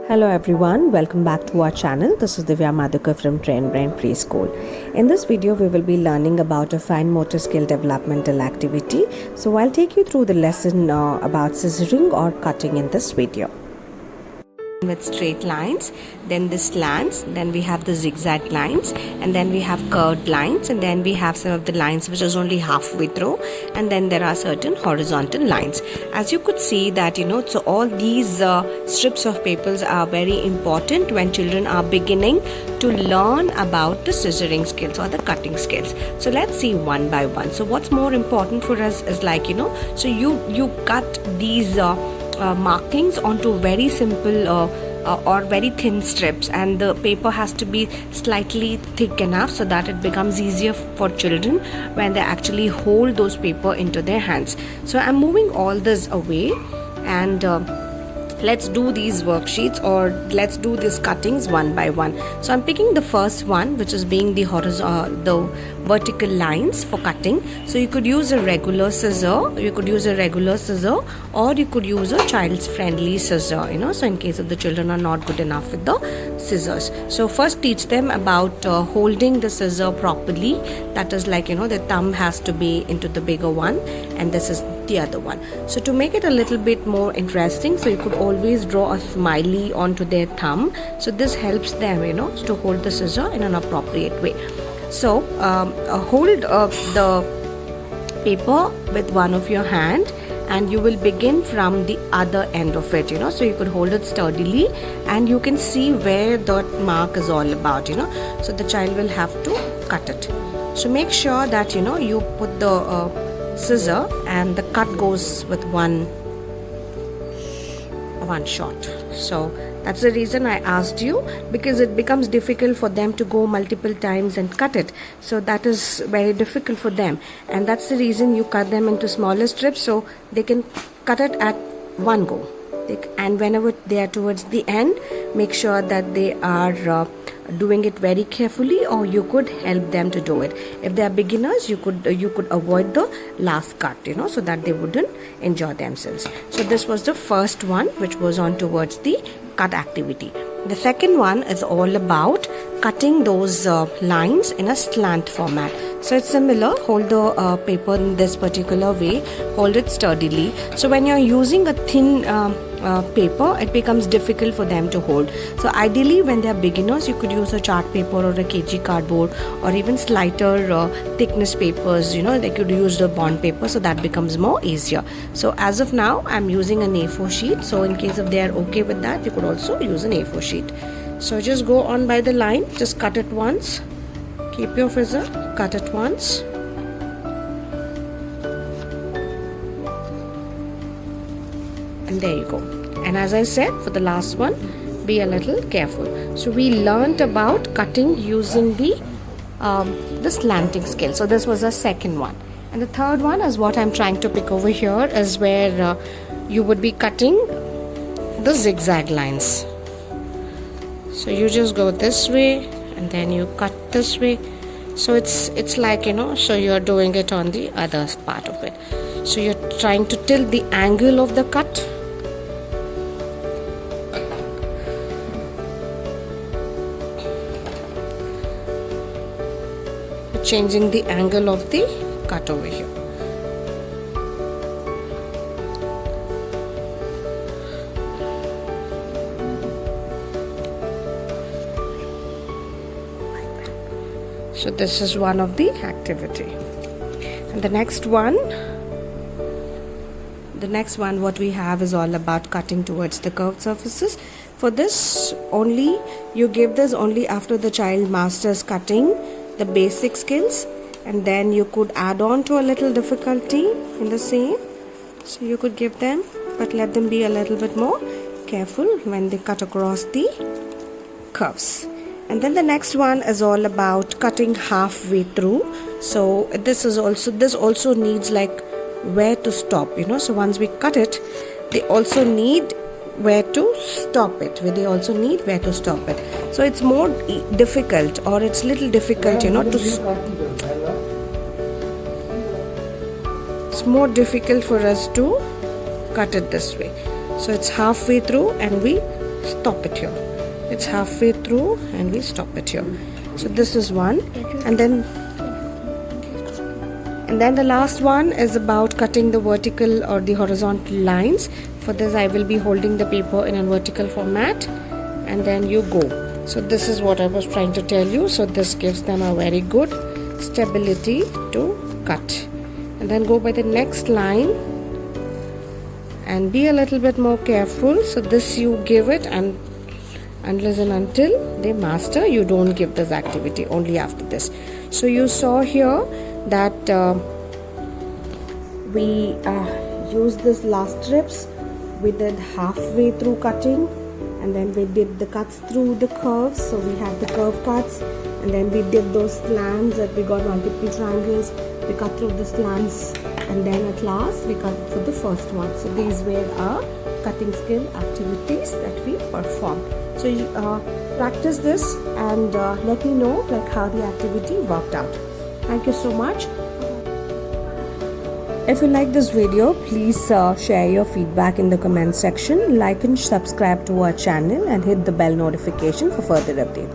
Hello everyone, welcome back to our channel. This is Divya Madhukar from Train Brain Preschool. In this video, we will be learning about a fine motor skill developmental activity. So I'll take you through the lesson about scissoring or cutting in this video. With straight lines, then the slants, then we have the zigzag lines, and then we have curved lines, and then we have some of the lines which is only halfway through, and then there are certain horizontal lines. As you could see that so all these strips of papers are very important when children are beginning to learn about the scissoring skills or the cutting skills. So let's see one by one. So what's more important for us is so you cut these markings onto very simple or very thin strips, and the paper has to be slightly thick enough so that it becomes easier for children when they actually hold those paper into their hands. So I'm moving all this away, and let's do these worksheets, or let's do these cuttings one by one. So I'm picking the first one, which is being the vertical lines for cutting. So you could use a regular scissor, or you could use a child's friendly scissor, so in case if the children are not good enough with the scissors. So first teach them about holding the scissor properly. That is the thumb has to be into the bigger one, and this is the other one. So to make it a little bit more interesting, so you could always draw a smiley onto their thumb. So this helps them to hold the scissor in an appropriate way. So hold the paper with one of your hand, and you will begin from the other end of it, so you could hold it sturdily, and you can see where that mark is all about, so the child will have to cut it. So make sure that you put the scissor and the cut goes with one shot. So that's the reason I asked you, because it becomes difficult for them to go multiple times and cut it. So that is very difficult for them, and that's the reason you cut them into smaller strips so they can cut it at one go. And whenever they are towards the end, make sure that they are doing it very carefully, or you could help them to do it. If they are beginners, you could avoid the last cut, so that they wouldn't enjoy themselves. So this was the first one, which was on towards the cut activity. The second one is all about cutting those lines in a slant format. So it's similar. Hold the paper in this particular way, hold it sturdily. So when you're using a thin paper, it becomes difficult for them to hold. So ideally, when they are beginners, you could use a chart paper or a kg cardboard, or even slighter thickness papers. They could use the bond paper, so that becomes more easier. So as of now, I'm using an A4 sheet. So in case if they are okay with that, you could also use an A4 sheet. So just go on by the line, just cut it once. Keep your scissor, cut it once. And there you go. And as I said, for the last one, be a little careful. So we learnt about cutting using the slanting scale. So this was the second one. And the third one is what I'm trying to pick over here, is where you would be cutting the zigzag lines. So you just go this way, and then you cut this way. So it's like so you're doing it on the other part of it. So you're trying to tilt the angle of the cut. Changing the angle of the cut over here. So this is one of the activity. And the next one what we have is all about cutting towards the curved surfaces. For this only, you give this only after the child masters cutting the basic skills, and then you could add on to a little difficulty in the same. So you could give them, but let them be a little bit more careful when they cut across the curves. And then the next one is all about cutting halfway through. So this also needs where to stop, so once we cut it, they also need where to stop it. So it's more difficult, or it's little difficult, it's more difficult for us to cut it this way. So it's halfway through, and we stop it here. It's halfway through and we stop it here. So this is one, and then the last one is about cutting the vertical or the horizontal lines. For this I will be holding the paper in a vertical format, and then you go. So this is what I was trying to tell you. So this gives them a very good stability to cut. And then go by the next line and be a little bit more careful. So this you give it, and unless and until they master, you don't give this activity, only after this. So you saw here that we used this last strips. We did halfway through cutting, and then we did the cuts through the curves. So we had the curve cuts, and then we did those slants that we got multiple triangles. We cut through the slants, and then at last we cut for the first one. So these were our cutting skill activities that we performed. So you practice this and let me know like how the activity worked out. Thank you so much. If you like this video, please share your feedback in the comment section. Like and subscribe to our channel and hit the bell notification for further updates.